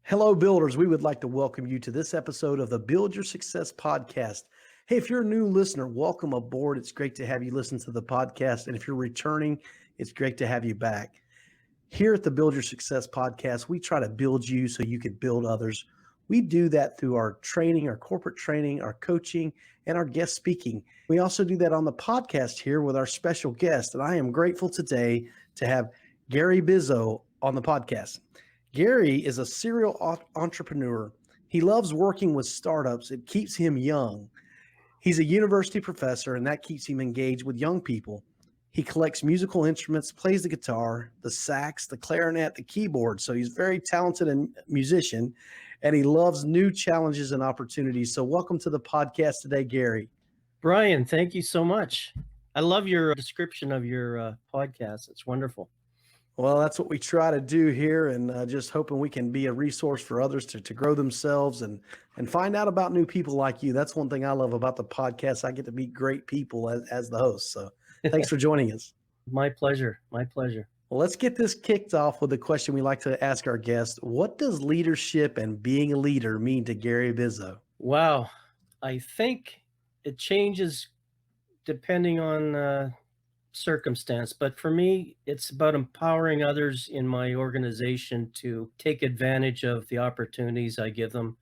Hello, builders. We would like to welcome you to this episode of the Build Your Success podcast. Hey, if you're a new listener, welcome aboard. It's great to have you listen to the podcast. And if you're returning, it's great to have you back. Here at the Build Your Success podcast, we try to build you so you can build others. We do that through our training, our corporate training, our coaching, and our guest speaking. We also do that on the podcast here with our special guest. And I am grateful today to have Gary Bizzo on the podcast. Gary is a serial entrepreneur. He loves working with startups. It keeps him young. He's a university professor, and that keeps him engaged with young people. He collects musical instruments, plays the guitar, the sax, the clarinet, the keyboard. So he's very talented and musician, and he loves new challenges and opportunities. So welcome to the podcast today, Gary. Brian, thank you so much. I love your description of your podcast. It's wonderful. Well, that's what we try to do here, and just hoping we can be a resource for others to grow themselves and find out about new people like you. That's one thing I love about the podcast. I get to meet great people as the host. So thanks for joining us. My pleasure. My pleasure. Well, let's get this kicked off with a question we like to ask our guests. What does leadership and being a leader mean to Gary Bizzo? Wow. I think it changes depending on circumstance, but for me, it's about empowering others in my organization to take advantage of the opportunities I give them.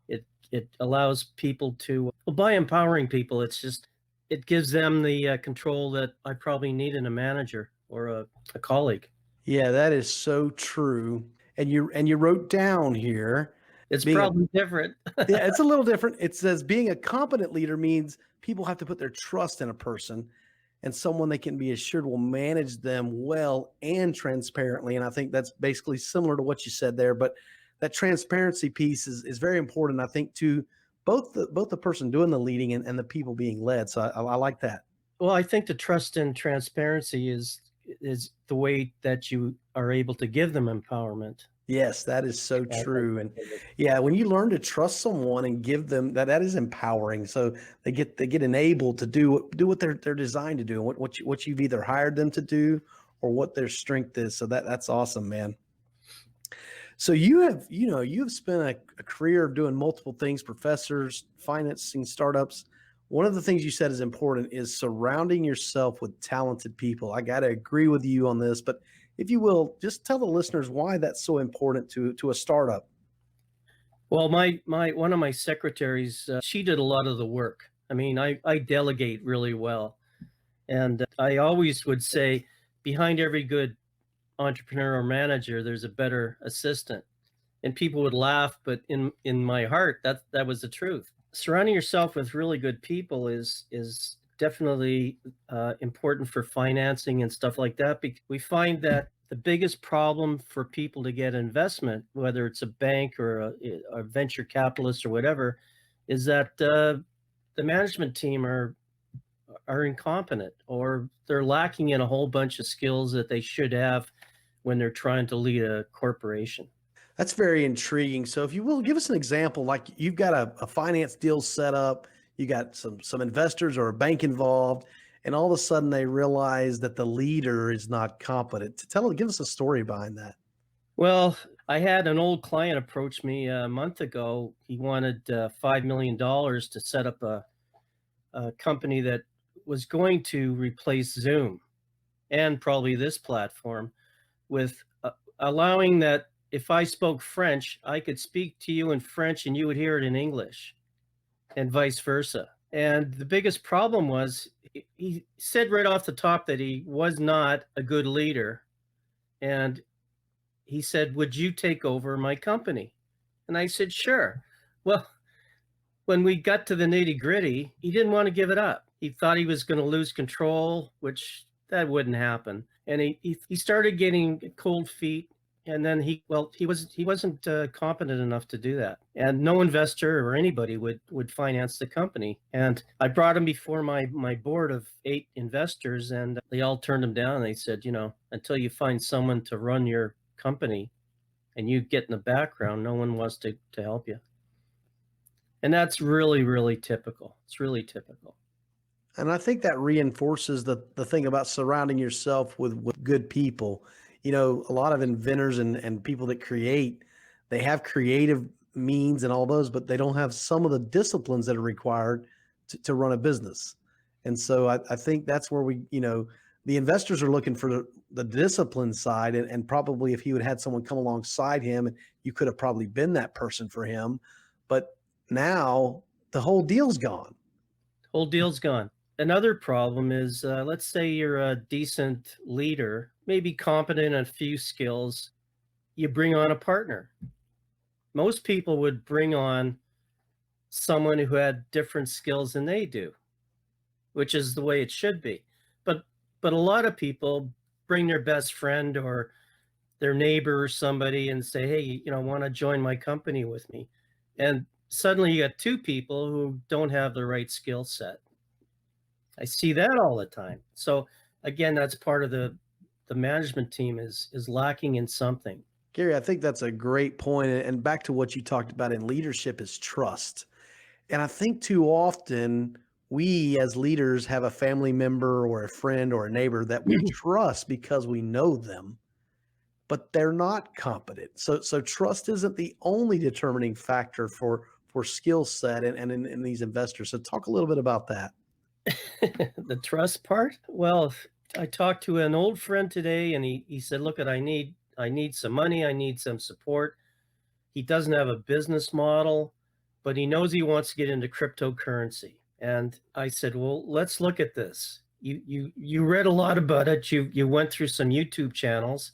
It allows people to, well, by empowering people, it gives them the control that I probably need in a manager or a colleague. Yeah, that is so true. And you wrote down here. It's probably different. Yeah, it's a little different. It says being a competent leader means people have to put their trust in a person and someone they can be assured will manage them well and transparently. And I think that's basically similar to what you said there. But that transparency piece is very important, I think, to both the person doing the leading and the people being led. So I like that. Well, I think the trust and transparency is the way that you are able to give them empowerment. Yes, that is so true. And yeah, when you learn to trust someone and give them that is empowering. So they get enabled to do what they're designed to do, and what you've either hired them to do or what their strength is. So that's awesome, man. So you've spent a career of doing multiple things, professors, financing startups. One of the things you said is important is surrounding yourself with talented people. I got to agree with you on this, but if you will, just tell the listeners why that's so important to a startup. Well, one of my secretaries, she did a lot of the work. I mean, I delegate really well. And I always would say behind every good entrepreneur or manager, there's a better assistant. And people would laugh, but in my heart, that was the truth. Surrounding yourself with really good people is definitely important for financing and stuff like that. Because we find that the biggest problem for people to get investment, whether it's a bank or a venture capitalist or whatever, is that the management team are incompetent, or they're lacking in a whole bunch of skills that they should have when they're trying to lead a corporation. That's very intriguing. So if you will, give us an example, like you've got a finance deal set up, you got some investors or a bank involved, and all of a sudden they realize that the leader is not competent. Give us a story behind that. Well, I had an old client approach me a month ago. He wanted $5 million to set up a company that was going to replace Zoom and probably this platform, with allowing that if I spoke French, I could speak to you in French and you would hear it in English, and vice versa. And the biggest problem was he said right off the top that he was not a good leader. And he said, "Would you take over my company?" And I said, "Sure." Well, when we got to the nitty gritty, he didn't want to give it up. He thought he was going to lose control, which that wouldn't happen. And he started getting cold feet. And then he wasn't competent enough to do that. And no investor or anybody would finance the company. And I brought him before my board of 8 investors, and they all turned him down. They said, until you find someone to run your company and you get in the background, no one wants to help you. And that's really, really typical. It's really typical. And I think that reinforces the thing about surrounding yourself with good people. A lot of inventors and people that create, They have creative means and all those, but they don't have some of the disciplines that are required to run a business. And so I think that's where the investors are looking for the discipline side, and probably if he would had someone come alongside him, you could have probably been that person for him. But now the whole deal's gone. Whole deal's gone. Another problem is, let's say you're a decent leader, maybe competent in a few skills. You bring on a partner. Most people would bring on someone who had different skills than they do, which is the way it should be. But a lot of people bring their best friend or their neighbor or somebody and say, hey, want to join my company with me. And suddenly you got two people who don't have the right skill set. I see that all the time. So again, that's part of the management team is lacking in something. Gary, I think that's a great point. And back to what you talked about in leadership is trust. And I think too often we as leaders have a family member or a friend or a neighbor that we trust because we know them, but they're not competent. So trust isn't the only determining factor for skill set and in these investors. So talk a little bit about that. The trust part? Well, I talked to an old friend today and he said, look, I need some money. I need some support. He doesn't have a business model, but he knows he wants to get into cryptocurrency. And I said, well, let's look at this. You read a lot about it. You went through some YouTube channels.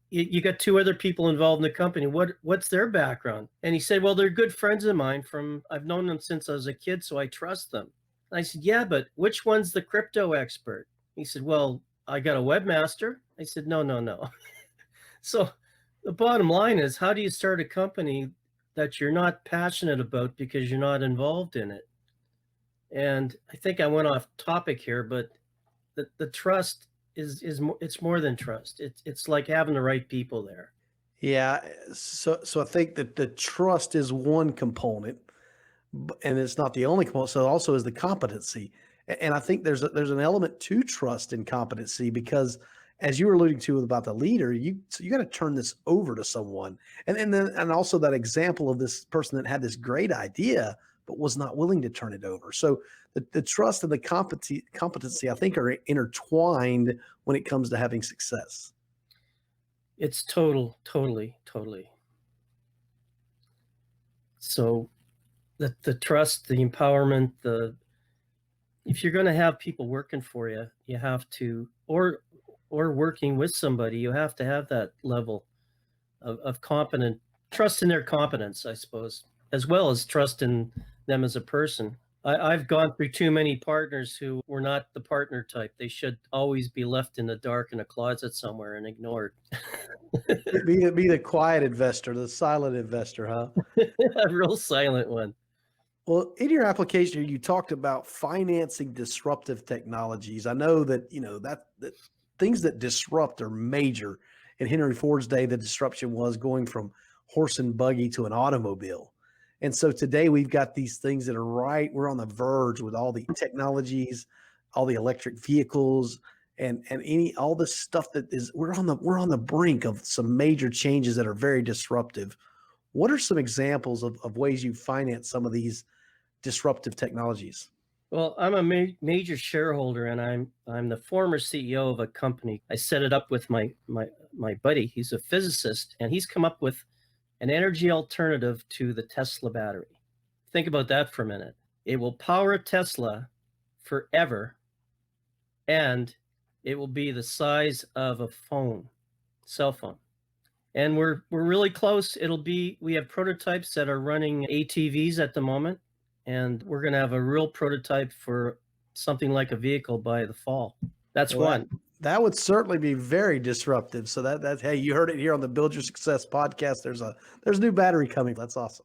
You got two other people involved in the company. What's their background? And he said, well, they're good friends of mine I've known them since I was a kid, so I trust them. And I said, yeah, but which one's the crypto expert? He said, well, I got a webmaster. I said, no. So the bottom line is, how do you start a company that you're not passionate about because you're not involved in it? And I think I went off topic here, but the trust it's more than trust. It's like having the right people there. Yeah. So I think that the trust is one component, and it's not the only component. So also is the competency. And I think there's an element to trust and competency because as you were alluding to about the leader, you got to turn this over to someone. And also that example of this person that had this great idea but was not willing to turn it over. So the trust and the competency I think are intertwined when it comes to having success. It's totally. So the trust, the empowerment, if you're going to have people working for you, you have to, or working with somebody, you have to have that level of competent trust in their competence, I suppose, as well as trust in them as a person. I've gone through too many partners who were not the partner type. They should always be left in the dark in a closet somewhere and ignored. Be the quiet investor, the silent investor, huh? A real silent one. Well, in your application, you talked about financing disruptive technologies. I know that that things that disrupt are major. In Henry Ford's day, the disruption was going from horse and buggy to an automobile. And so today we've got these things that are we're on the verge with all the technologies, all the electric vehicles, and all this stuff that is we're on the brink of some major changes that are very disruptive. What are some examples of ways you finance some of these disruptive technologies? Well, I'm a major shareholder, and I'm the former CEO of a company. I set it up with my buddy. He's a physicist, and he's come up with an energy alternative to the Tesla battery. Think about that for a minute. It will power a Tesla forever, and it will be the size of a cell phone. And we're really close. We have prototypes that are running ATVs at the moment, and we're going to have a real prototype for something like a vehicle by the fall. That's one. That would certainly be very disruptive. So that's hey, you heard it here on the Build Your Success podcast. There's a new battery coming. That's awesome.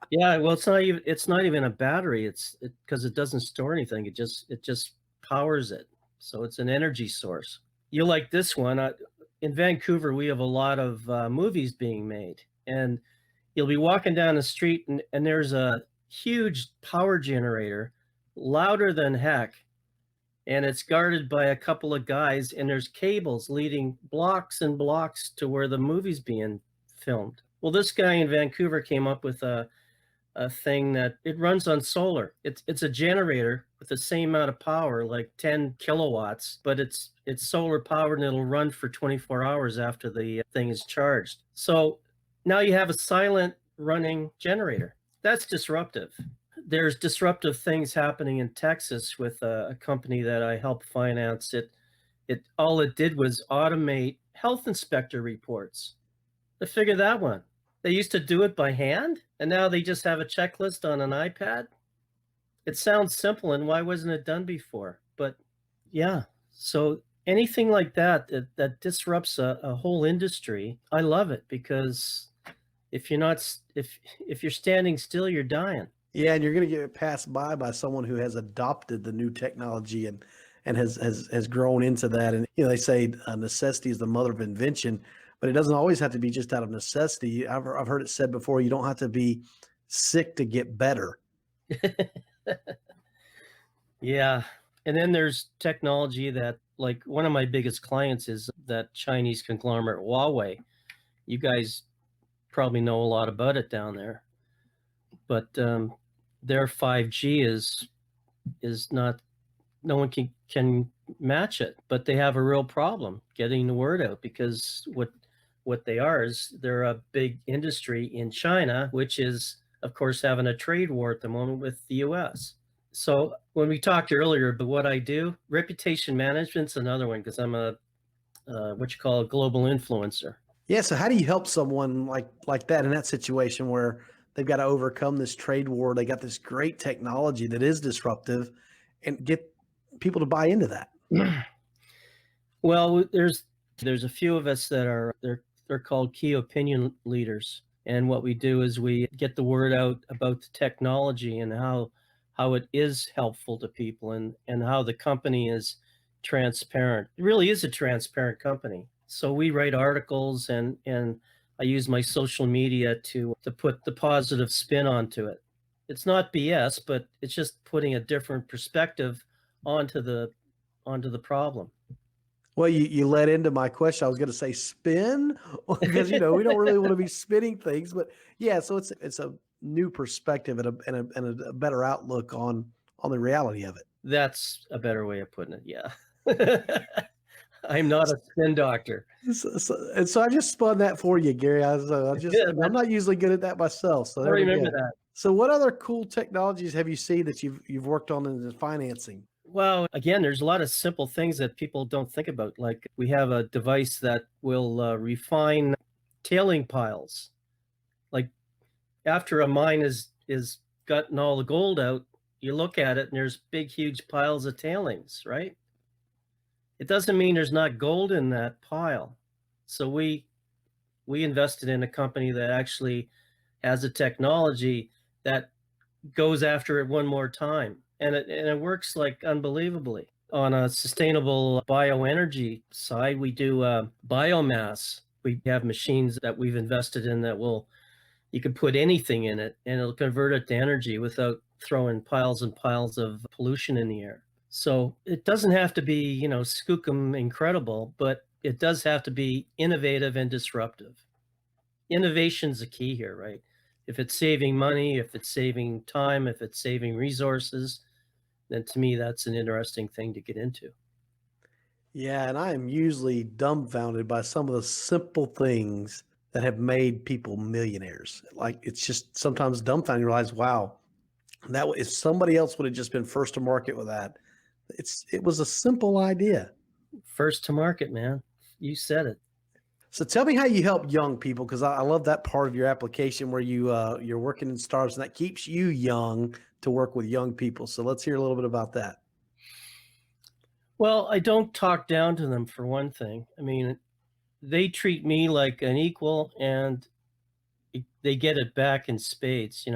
Yeah, well, it's not even a battery. Because it doesn't store anything. It just powers it. So it's an energy source. You like this one? In Vancouver, we have a lot of movies being made, and you'll be walking down the street, and there's a huge power generator, louder than heck, and it's guarded by a couple of guys, and there's cables leading blocks and blocks to where the movie's being filmed. Well, this guy in Vancouver came up with a thing that it runs on solar. It's a generator with the same amount of power, like 10 kilowatts, but it's solar powered and it'll run for 24 hours after the thing is charged. So now you have a silent running generator. That's disruptive. There's disruptive things happening in Texas with a company that I helped finance. It all it did was automate health inspector reports. To figure that one. They used to do it by hand, and now they just have a checklist on an iPad. It sounds simple, and why wasn't it done before? But yeah, so anything like that disrupts a whole industry, I love it because if you're not if you're standing still, you're dying. Yeah, and you're going to get passed by someone who has adopted the new technology and has grown into that. And they say necessity is the mother of invention, but it doesn't always have to be just out of necessity. I've heard it said before, you don't have to be sick to get better. Yeah. And then there's technology that, like, one of my biggest clients is that Chinese conglomerate Huawei. You guys probably know a lot about it down there, but their 5G is not, no one can match it, but they have a real problem getting the word out because what they are is they're a big industry in China, which is of course having a trade war at the moment with the US. So when we talked earlier about what I do, reputation management's another one because I'm a what you call a global influencer. Yeah. So how do you help someone like that in that situation where they've got to overcome this trade war? They got this great technology that is disruptive, and get people to buy into that. Well, there's a few of us that are they're called key opinion leaders, and what we do is we get the word out about the technology and how it is helpful to people and how the company is transparent. It really is a transparent company. So we write articles and I use my social media to put the positive spin onto it. It's not BS, but it's just putting a different perspective onto the problem. Well, you led into my question. I was going to say spin because we don't really want to be spinning things, but yeah. So it's a new perspective and a better outlook on the reality of it. That's a better way of putting it. Yeah. I'm not a spin doctor. And so I just spun that for you, Gary. I'm not usually good at that myself. So I there we remember go. that. So what other cool technologies have you seen that you've worked on in the financing? Well, again, there's a lot of simple things that people don't think about. Like we have a device that will refine tailing piles. Like after a mine is gotten all the gold out, you look at it and there's big, huge piles of tailings, right? It doesn't mean there's not gold in that pile. So we invested in a company that actually has a technology that goes after it one more time. And it works like unbelievably. On a sustainable bioenergy side, we do biomass. We have machines that we've invested in that you can put anything in it and it'll convert it to energy without throwing piles and piles of pollution in the air. So it doesn't have to be, skookum incredible, but it does have to be innovative and disruptive. Innovation's the key here, right? If it's saving money, if it's saving time, if it's saving resources, then to me that's an interesting thing to get into. Yeah, and I am usually dumbfounded by some of the simple things that have made people millionaires. Like it's just sometimes dumbfounding. You realize, wow, if somebody else would have just been first to market with that, it was a simple idea. First to market, man. You said it. So tell me how you help young people, because I love that part of your application where you're working in startups and that keeps you young to work with young people. So let's hear a little bit about that. Well, I don't talk down to them for one thing. I mean, they treat me like an equal and they get it back in spades.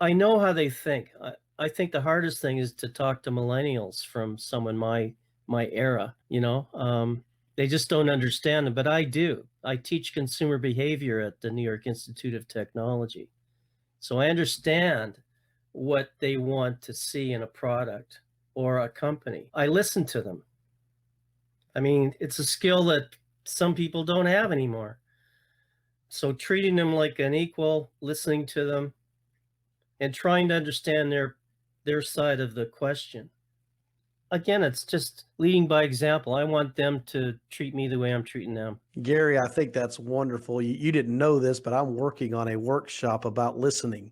I know how they think. I think the hardest thing is to talk to millennials from someone my era. They just don't understand it, but I do. I teach consumer behavior at the New York Institute of Technology. So I understand what they want to see in a product or a company. I listen to them. I mean, it's a skill that some people don't have anymore. So treating them like an equal, listening to them, and trying to understand their side of the question. Again, it's just leading by example. I want them to treat me the way I'm treating them. Gary, I think that's wonderful. You didn't know this, but I'm working on a workshop about listening.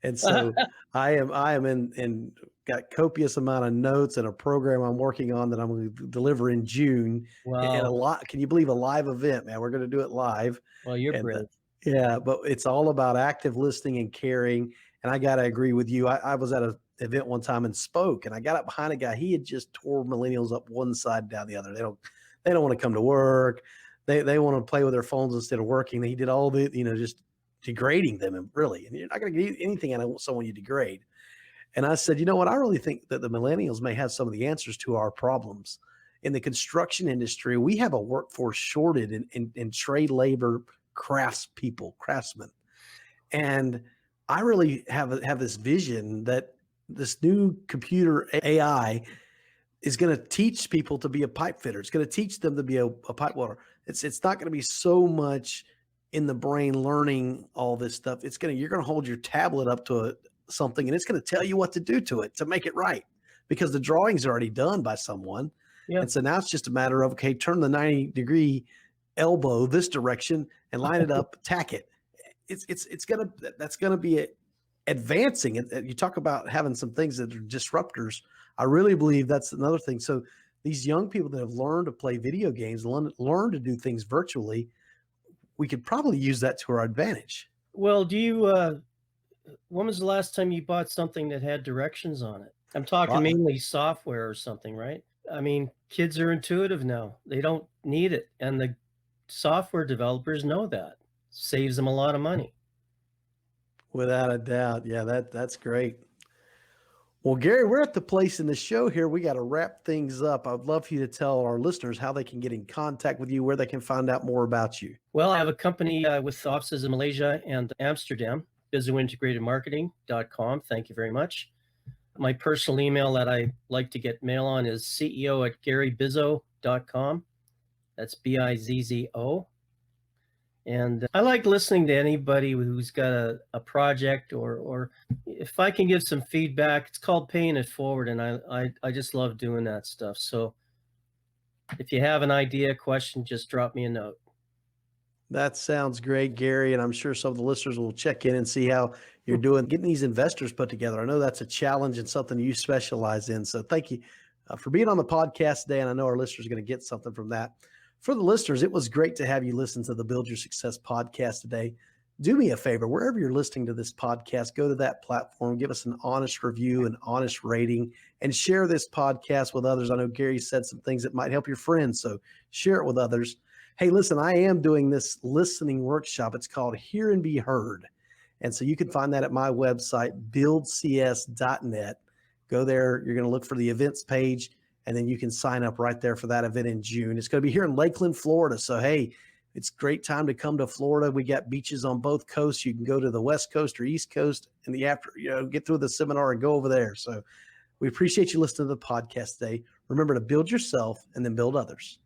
And so I am in got copious amount of notes and a program I'm working on that I'm going to deliver in June. And a Wow. lot, can you believe a live event, man? We're going to do it live. Well, you're And brave. yeah, but it's all about active listening and caring. And I got to agree with you. I was at an event one time and spoke, and I got up behind a guy. He had just tore millennials up one side down the other. They don't want to come to work. They want to play with their phones instead of working. He did all the, just degrading them, and really, and you're not going to get anything out of someone you degrade. And I said, you know what? I really think that the millennials may have some of the answers to our problems. In the construction industry, we have a workforce shortage in trade labor, craftsmen. And I really have this vision that this new computer AI is going to teach people to be a pipe fitter. It's going to teach them to be a pipe welder. It's not going to be so much in the brain learning all this stuff. You're going to hold your tablet up to something, and it's going to tell you what to do to it to make it right, because the drawings are already done by someone. Yeah. And so now it's just a matter of, okay, turn the 90-degree elbow this direction and line it up, tack it. That's gonna be advancing. You talk about having some things that are disruptors. I really believe that's another thing. So these young people that have learned to play video games, learn to do things virtually, we could probably use that to our advantage. Well, when was the last time you bought something that had directions on it? I'm talking Well, mainly software or something, right? I mean, kids are intuitive now. They don't need it. And the software developers know that. Saves them a lot of money. without a doubt. Yeah, that's great. Well, Gary, we're at the place in the show here. We got to wrap things up. I'd love for you to tell our listeners how they can get in contact with you, where they can find out more about you. Well, I have a company with offices in Malaysia and Amsterdam, bizzointegratedmarketing.com. Thank you very much. My personal email that I like to get mail on is ceo@garybizzo.com. That's Bizzo. And I like listening to anybody who's got a project, or if I can give some feedback. It's called paying it forward, and I just love doing that stuff. So if you have an idea, question, just drop me a note. That sounds great, Gary. And I'm sure some of the listeners will check in and see how you're doing getting these investors put together. I know that's a challenge and something you specialize in. So thank you for being on the podcast today. And I know our listeners are going to get something from that. For the listeners, it was great to have you listen to the Build Your Success podcast today. Do me a favor, wherever you're listening to this podcast, go to that platform, give us an honest review, an honest rating, and share this podcast with others. I know Gary said some things that might help your friends, so share it with others. Hey, listen, I am doing this listening workshop. It's called Hear and Be Heard. And so you can find that at my website, buildcs.net. Go there. You're going to look for the events page, and then you can sign up right there for that event in June. It's going to be here in Lakeland, Florida. So, hey, it's a great time to come to Florida. We got beaches on both coasts. You can go to the West Coast or East Coast in the get through the seminar and go over there. So we appreciate you listening to the podcast today. Remember to build yourself and then build others.